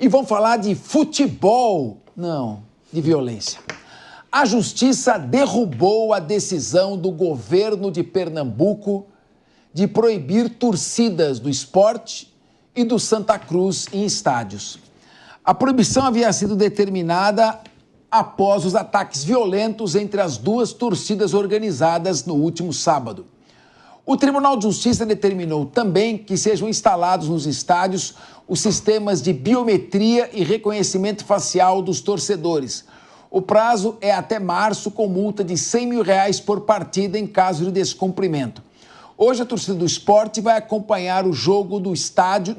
E vamos falar de futebol. Não, de violência. A Justiça derrubou a decisão do governo de Pernambuco de proibir torcidas do Sport e do Santa Cruz em estádios. A proibição havia sido determinada após os ataques violentos entre as duas torcidas organizadas no último sábado. O Tribunal de Justiça determinou também que sejam instalados nos estádios os sistemas de biometria e reconhecimento facial dos torcedores. O prazo é até março, com multa de R$100 mil por partida em caso de descumprimento. Hoje a torcida do Sport vai acompanhar o jogo do estádio,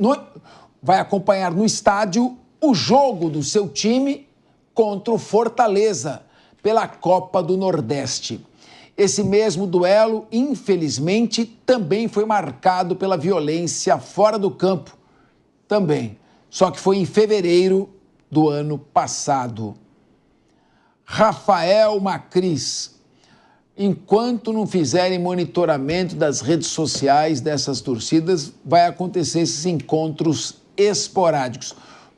vai acompanhar no estádio o jogo do seu time contra o Fortaleza pela Copa do Nordeste. Esse mesmo duelo, infelizmente, também foi marcado pela violência fora do campo. Também. Só que foi em fevereiro do ano passado. Rafael Macris, enquanto não fizerem monitoramento das redes sociais dessas torcidas, vai acontecer esses encontros esporádicos.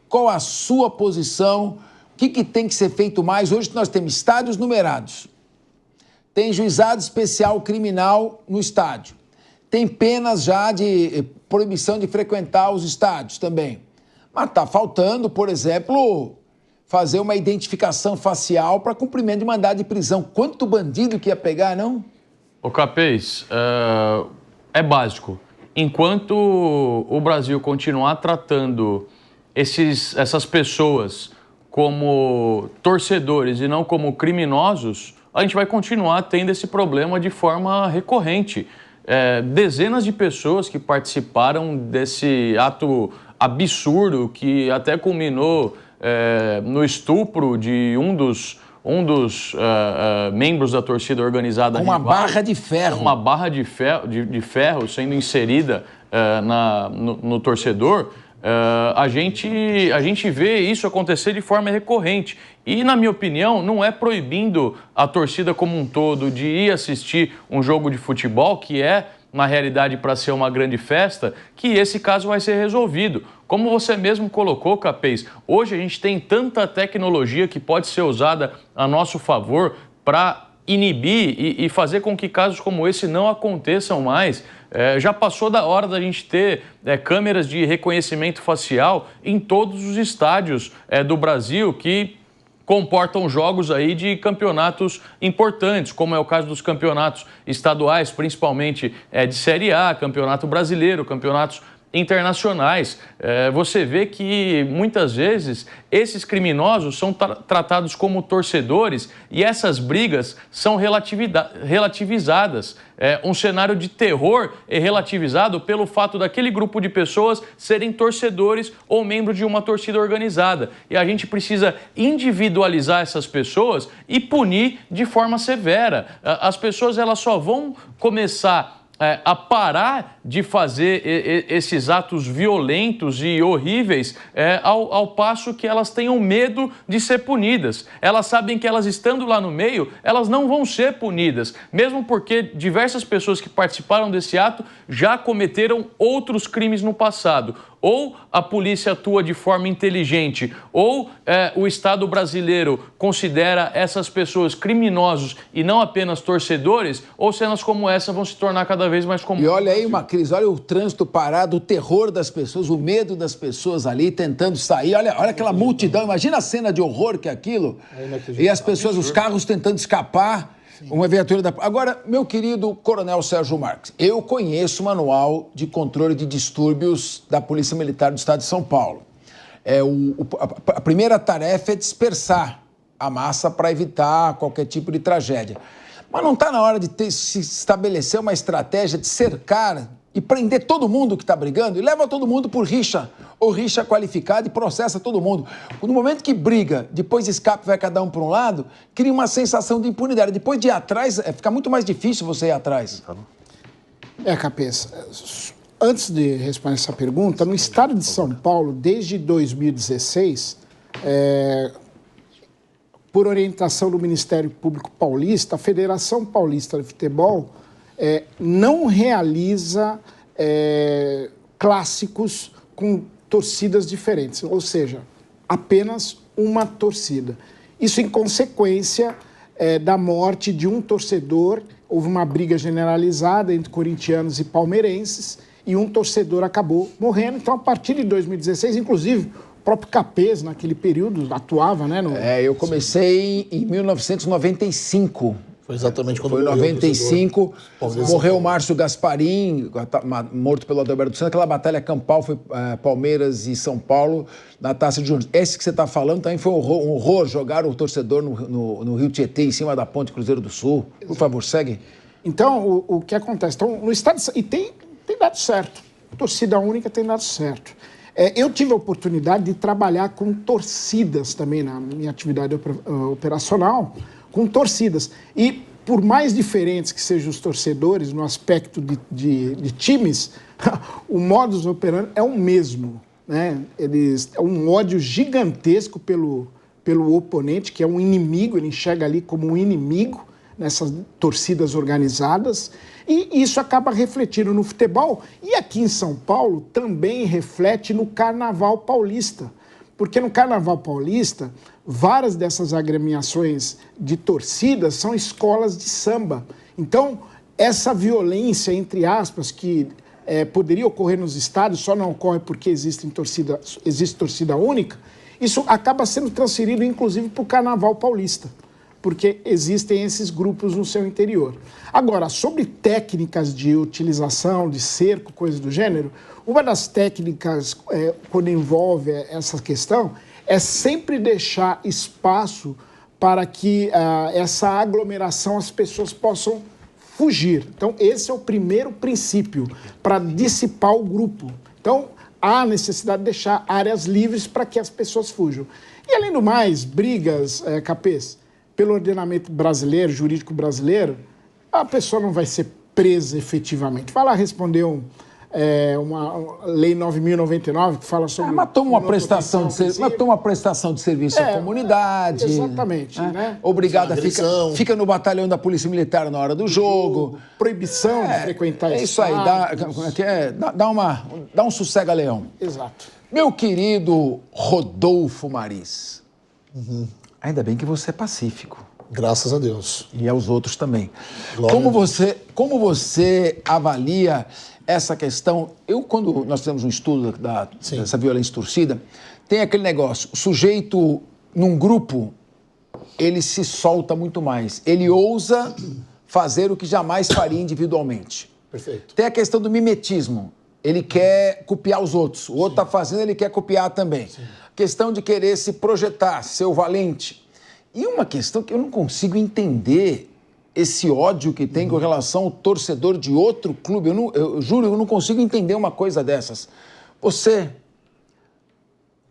Qual a sua posição? O que tem que ser feito mais? Hoje nós temos estádios numerados. Tem juizado especial criminal no estádio. Tem penas já de proibição de frequentar os estádios também. Mas está faltando, por exemplo, fazer uma identificação facial para cumprimento de mandado de prisão. Quanto bandido que ia pegar, não? Ô Capês, é básico. Enquanto o Brasil continuar tratando essas pessoas como torcedores e não como criminosos, a gente vai continuar tendo esse problema de forma recorrente. Dezenas de pessoas que participaram desse ato absurdo que até culminou no estupro de um dos membros da torcida organizada. Uma barra de ferro. Uma barra de ferro sendo inserida no torcedor. A gente vê isso acontecer de forma recorrente. E, na minha opinião, não é proibindo a torcida como um todo de ir assistir um jogo de futebol, que é, na realidade, para ser uma grande festa, que esse caso vai ser resolvido. Como você mesmo colocou, Capês, hoje a gente tem tanta tecnologia que pode ser usada a nosso favor para inibir e fazer com que casos como esse não aconteçam mais. Já passou da hora da gente ter câmeras de reconhecimento facial em todos os estádios do Brasil que comportam jogos aí de campeonatos importantes, como é o caso dos campeonatos estaduais, principalmente de Série A, Campeonato Brasileiro, campeonatos internacionais. Você vê que muitas vezes esses criminosos são tratados como torcedores e essas brigas são relativizadas. Um cenário de terror é relativizado pelo fato daquele grupo de pessoas serem torcedores ou membros de uma torcida organizada. E a gente precisa individualizar essas pessoas e punir de forma severa. As pessoas elas só vão começar a parar de fazer esses atos violentos e horríveis ao passo que elas tenham medo de ser punidas. Elas sabem que elas estando lá no meio, elas não vão ser punidas, mesmo porque diversas pessoas que participaram desse ato já cometeram outros crimes no passado. Ou a polícia atua de forma inteligente, ou o Estado brasileiro considera essas pessoas criminosos e não apenas torcedores, ou cenas como essa vão se tornar cada vez mais comuns. E olha aí, Macris, olha o trânsito parado, o terror das pessoas, o medo das pessoas ali tentando sair. Olha aquela multidão, imagina a cena de horror que é aquilo. E as pessoas, os carros tentando escapar. Uma viatura da... Agora, meu querido Coronel Sérgio Marques, eu conheço o manual de controle de distúrbios da Polícia Militar do Estado de São Paulo. A primeira tarefa é dispersar a massa para evitar qualquer tipo de tragédia. Mas não está na hora de se estabelecer uma estratégia de cercar e prender todo mundo que está brigando e leva todo mundo por rixa, ou rixa qualificada e processa todo mundo. No momento que briga, depois escape, vai cada um para um lado, cria uma sensação de impunidade. Depois de ir atrás, fica muito mais difícil você ir atrás. Capês, antes de responder essa pergunta, no estado de São Paulo, desde 2016, por orientação do Ministério Público Paulista, a Federação Paulista de Futebol não realiza clássicos com torcidas diferentes, ou seja, apenas uma torcida. Isso em consequência da morte de um torcedor. Houve uma briga generalizada entre corintianos e palmeirenses e um torcedor acabou morrendo. Então, a partir de 2016, inclusive, o próprio Capês, naquele período, atuava, né? Eu comecei em 1995. Foi exatamente quando foi em 95, morreu o Márcio Gasparim, morto pelo Adalberto Santos. Aquela batalha campal foi Palmeiras e São Paulo na Taça de Junho. Esse que você está falando também foi um horror, jogar o torcedor no Rio Tietê, em cima da ponte Cruzeiro do Sul. Por favor, segue. Então, o que acontece? Então, no estado e tem dado certo. Torcida única tem dado certo. Eu tive a oportunidade de trabalhar com torcidas também na minha atividade operacional, com torcidas. E por mais diferentes que sejam os torcedores no aspecto de times, o modus operandi é o mesmo, né? É um ódio gigantesco pelo oponente, que é um inimigo, ele enxerga ali como um inimigo nessas torcidas organizadas, e isso acaba refletindo no futebol. E aqui em São Paulo também reflete no Carnaval Paulista, porque no Carnaval Paulista, várias dessas agremiações de torcidas são escolas de samba. Então, essa violência, entre aspas, que poderia ocorrer nos estádios, só não ocorre porque existe torcida única, isso acaba sendo transferido, inclusive, para o Carnaval Paulista, porque existem esses grupos no seu interior. Agora, sobre técnicas de utilização, de cerco, coisas do gênero, uma das técnicas, quando envolve essa questão, é sempre deixar espaço para que essa aglomeração as pessoas possam fugir. Então, esse é o primeiro princípio, para dissipar o grupo. Então, há necessidade de deixar áreas livres para que as pessoas fujam. E, além do mais, brigas, Capês, pelo ordenamento brasileiro, jurídico brasileiro, a pessoa não vai ser presa efetivamente. Vai lá responder uma lei 9.099 que fala sobre... Mas toma uma prestação de serviço à comunidade. Exatamente. Né? Obrigada, fica no batalhão da Polícia Militar na hora do jogo. Proibição de frequentar isso aí, dá um sossega-leão. Exato. Meu querido Rodolfo Maris, ainda bem que você é pacífico. Graças a Deus. E aos outros também. Como você avalia essa questão? Quando nós temos um estudo dessa violência torcida, tem aquele negócio, o sujeito num grupo, ele se solta muito mais. Ele ousa fazer o que jamais faria individualmente. Perfeito. Tem a questão do mimetismo. Ele quer copiar os outros. O outro está fazendo, ele quer copiar também. Sim. Questão de querer se projetar, ser o valente. E uma questão que eu não consigo entender, esse ódio que tem com relação ao torcedor de outro clube. Eu juro, eu não consigo entender uma coisa dessas. Você,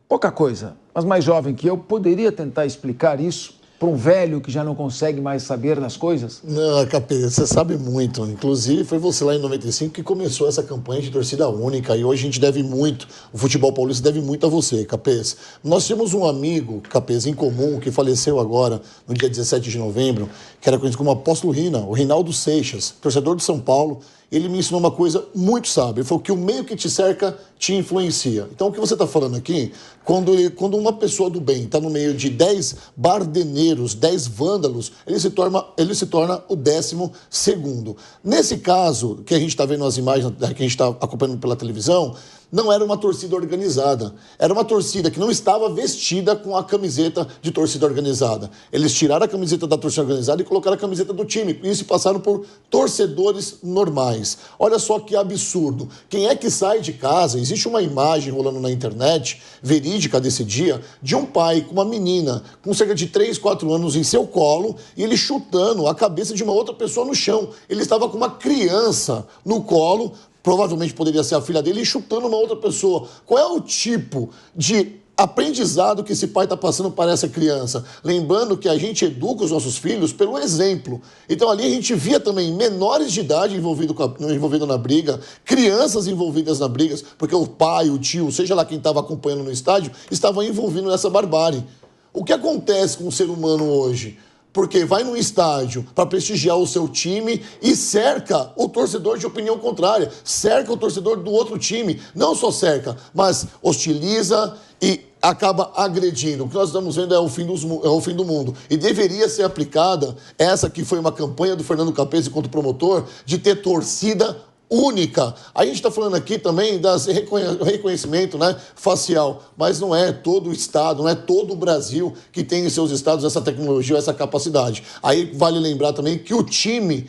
pouca coisa, mas mais jovem que eu, poderia tentar explicar isso para um velho que já não consegue mais saber das coisas? Não, Capês, você sabe muito. Inclusive, foi você lá em 95 que começou essa campanha de torcida única e hoje a gente deve muito, o futebol paulista deve muito a você, Capês. Nós tínhamos um amigo, Capês, em comum, que faleceu agora, no dia 17 de novembro, que era conhecido como Apóstolo Rina, o Reinaldo Seixas, torcedor de São Paulo. Ele me ensinou uma coisa muito sábia. Ele falou que o meio que te cerca te influencia. Então, o que você está falando aqui, quando uma pessoa do bem está no meio de 10 bardeneiros, 10 vândalos, ele se torna o 12º. Nesse caso, que a gente está vendo as imagens, que a gente está acompanhando pela televisão, não era uma torcida organizada. Era uma torcida que não estava vestida com a camiseta de torcida organizada. Eles tiraram a camiseta da torcida organizada e colocaram a camiseta do time. E se passaram por torcedores normais. Olha só que absurdo. Quem é que sai de casa? Existe uma imagem rolando na internet, verídica desse dia, de um pai com uma menina com cerca de 3, 4 anos em seu colo e ele chutando a cabeça de uma outra pessoa no chão. Ele estava com uma criança no colo, provavelmente poderia ser a filha dele, e chutando uma outra pessoa. Qual é o tipo de aprendizado que esse pai está passando para essa criança? Lembrando que a gente educa os nossos filhos pelo exemplo. Então ali a gente via também menores de idade envolvidos na briga, crianças envolvidas na briga, porque o pai, o tio, seja lá quem estava acompanhando no estádio, estavam envolvidos nessa barbárie. O que acontece com o ser humano hoje? porque vai num estádio para prestigiar o seu time e cerca o torcedor de opinião contrária, cerca o torcedor do outro time, não só cerca, mas hostiliza e acaba agredindo. O que nós estamos vendo é o fim do mundo. E deveria ser aplicada essa que foi uma campanha do Fernando Capesi enquanto promotor, de ter torcida única. A gente está falando aqui também das reconhecimento, né, facial, mas não é todo o estado, não é todo o Brasil que tem em seus estados essa tecnologia, essa capacidade. Aí vale lembrar também que o time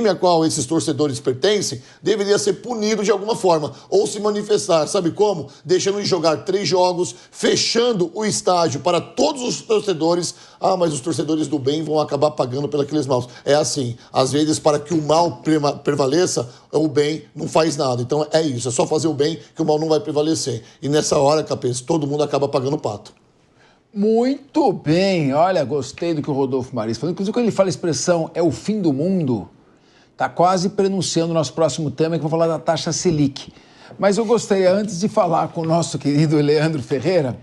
a qual esses torcedores pertencem deveria ser punido de alguma forma, ou se manifestar, sabe como? Deixando de jogar 3 jogos, fechando o estádio para todos os torcedores. Ah, mas os torcedores do bem vão acabar pagando pelos maus. É assim, às vezes para que o mal prevaleça, o bem não faz nada. Então é isso, é só fazer o bem que o mal não vai prevalecer. E nessa hora, Capês, todo mundo acaba pagando o pato. Muito bem, olha, gostei do que o Rodolfo Maris falou. Inclusive, quando ele fala a expressão é o fim do mundo, está quase prenunciando o nosso próximo tema, que vou falar da taxa Selic. Mas eu gostaria, antes de falar com o nosso querido Leandro Ferreira,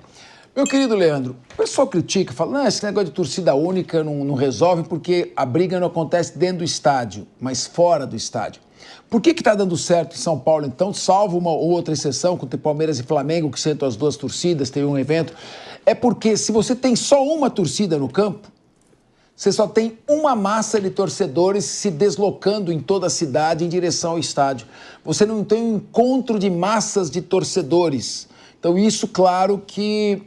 meu querido Leandro, o pessoal critica, fala, não, esse negócio de torcida única não resolve porque a briga não acontece dentro do estádio, mas fora do estádio. Por que está dando certo em São Paulo, então, salvo uma ou outra exceção, com o Palmeiras e Flamengo, que sentam as duas torcidas, tem um evento? É porque se você tem só uma torcida no campo, você só tem uma massa de torcedores se deslocando em toda a cidade em direção ao estádio. Você não tem um encontro de massas de torcedores. Então, isso, claro, que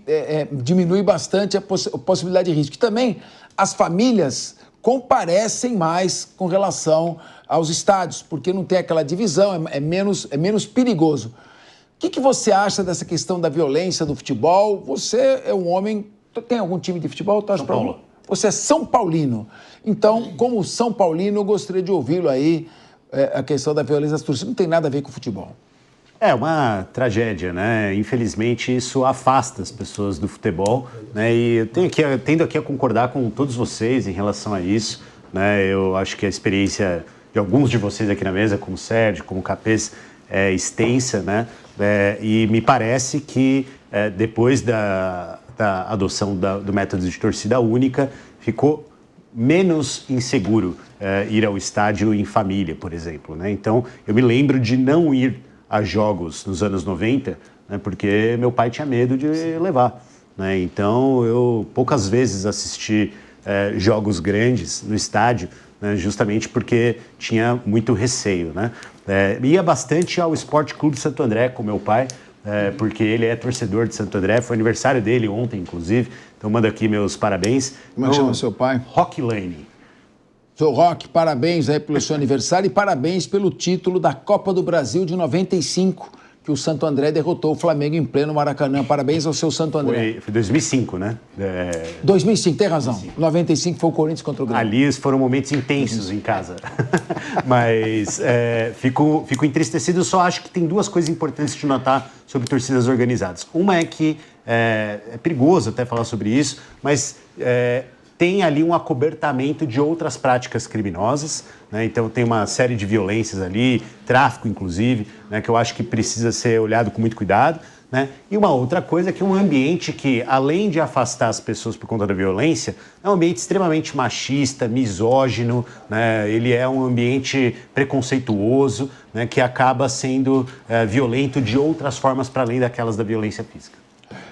diminui bastante a possibilidade de risco. E também, as famílias comparecem mais com relação aos estádios, porque não tem aquela divisão, é menos perigoso. O que você acha dessa questão da violência do futebol? Você é um homem... Tem algum time de futebol? São Paulo. Você é São Paulino. Então, como São Paulino, eu gostaria de ouvi-lo aí, a questão da violência das torcidas. Não tem nada a ver com o futebol. É uma tragédia, né? Infelizmente, isso afasta as pessoas do futebol, né? E eu tendo aqui a concordar com todos vocês em relação a isso, né? Eu acho que a experiência de alguns de vocês aqui na mesa, como o Sérgio, como o Capês, é extensa, né? E me parece que depois da adoção do método de torcida única, ficou menos inseguro ir ao estádio em família, por exemplo, né? Então, eu me lembro de não ir a jogos nos anos 90, né, porque meu pai tinha medo de levar, né? Então, eu poucas vezes assisti jogos grandes no estádio, né, justamente porque tinha muito receio, né? Ia bastante ao Esporte Clube Santo André com meu pai, porque ele é torcedor de Santo André, foi aniversário dele ontem, inclusive, então mando aqui meus parabéns. Como é que chama seu pai? Rock Lane. Seu Rock, parabéns aí pelo seu aniversário e parabéns pelo título da Copa do Brasil de 95, que o Santo André derrotou o Flamengo em pleno Maracanã. Parabéns ao seu Santo André. Foi 2005, né? 2005, tem razão. 2005. 95 foi o Corinthians contra o Grêmio. Ali foram momentos intensos em casa. Mas fico entristecido, só acho que tem duas coisas importantes de notar sobre torcidas organizadas. Uma é que é perigoso até falar sobre isso, mas tem ali um acobertamento de outras práticas criminosas, né? Então tem uma série de violências ali, tráfico inclusive, né? Que eu acho que precisa ser olhado com muito cuidado, né? E uma outra coisa é que é um ambiente que, além de afastar as pessoas por conta da violência, é um ambiente extremamente machista, misógino, né? Ele é um ambiente preconceituoso, né? Que acaba sendo violento de outras formas para além daquelas da violência física.